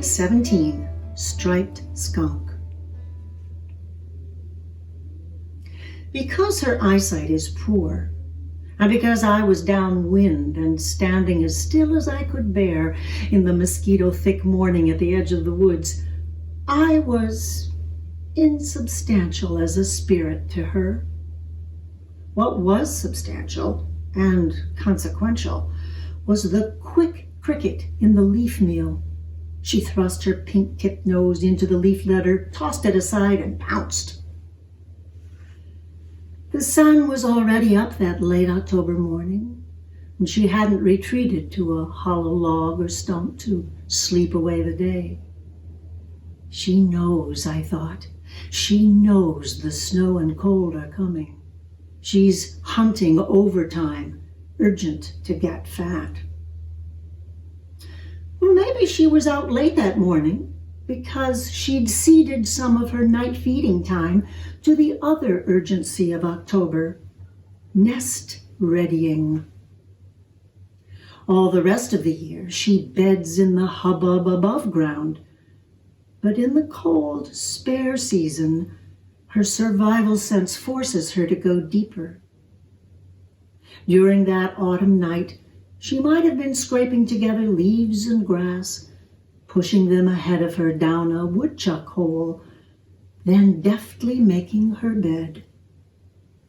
Unit 17, Striped Skunk. Because her eyesight is poor, and because I was downwind and standing as still as I could bear in the mosquito-thick morning at the edge of the woods, I was insubstantial as a spirit to her. What was substantial and consequential was the quick cricket in the leaf meal. She thrust her pink-tipped nose into the leaf litter, tossed it aside, and pounced. The sun was already up that late October morning, and she hadn't retreated to a hollow log or stump to sleep away the day. She knows, I thought. She knows the snow and cold are coming. She's hunting overtime, urgent to get fat. Well, maybe she was out late that morning because she'd ceded some of her night feeding time to the other urgency of October, nest readying. All the rest of the year she beds in the hubbub above ground, but in the cold, spare season, her survival sense forces her to go deeper. During that autumn night, she might have been scraping together leaves and grass, pushing them ahead of her down a woodchuck hole, then deftly making her bed.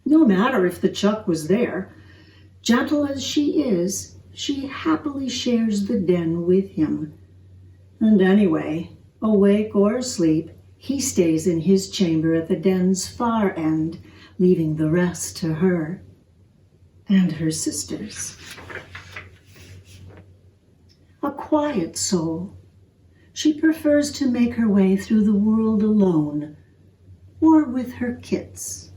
No matter if the chuck was there, gentle as she is, she happily shares the den with him. And anyway, awake or asleep, he stays in his chamber at the den's far end, leaving the rest to her and her sisters. A quiet soul, she prefers to make her way through the world alone or with her kits.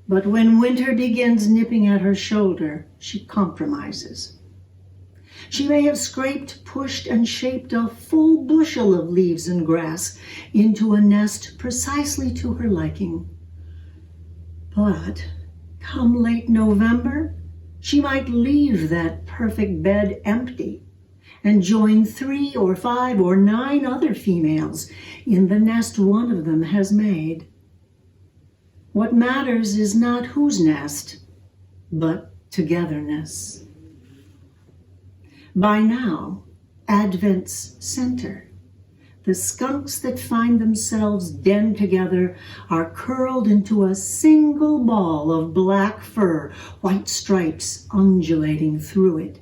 But when winter begins nipping at her shoulder, she compromises. She may have scraped, pushed, and shaped a full bushel of leaves and grass into a nest precisely to her liking. But come late November, she might leave that perfect bed empty and join 3 or 5 or 9 other females in the nest one of them has made. What matters is not whose nest, but togetherness. By now, Advent's center, the skunks that find themselves denned together are curled into a single ball of black fur, white stripes undulating through it.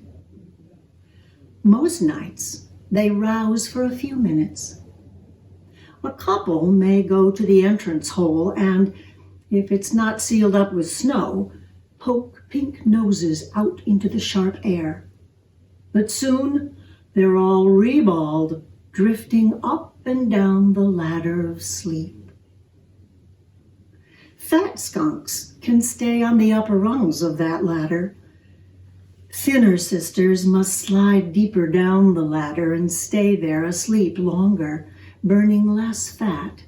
Most nights, they rouse for a few minutes. A couple may go to the entrance hole and, if it's not sealed up with snow, poke pink noses out into the sharp air. But soon, they're all reballed, drifting up and down the ladder of sleep. Fat skunks can stay on the upper rungs of that ladder. Thinner sisters must slide deeper down the ladder and stay there asleep longer, burning less fat,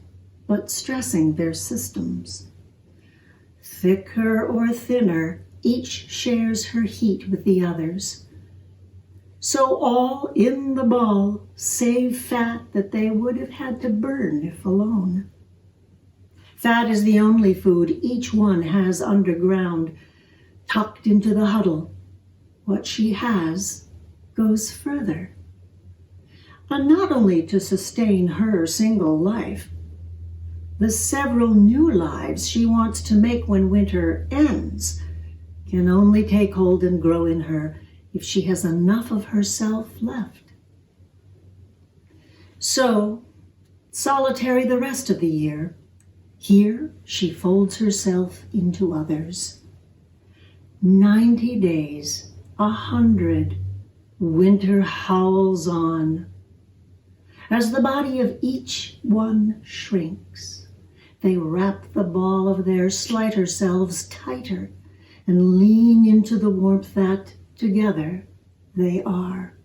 but stressing their systems. Thicker or thinner, each shares her heat with the others. So all in the ball save fat that they would have had to burn if alone. Fat is the only food each one has underground, tucked into the huddle. What she has goes further, and not only to sustain her single life, the several new lives she wants to make when winter ends can only take hold and grow in her if she has enough of herself left. So, solitary the rest of the year, here she folds herself into others. 90 days, 100, winter howls on. As the body of each one shrinks, they wrap the ball of their slighter selves tighter and lean into the warmth that, together, they are.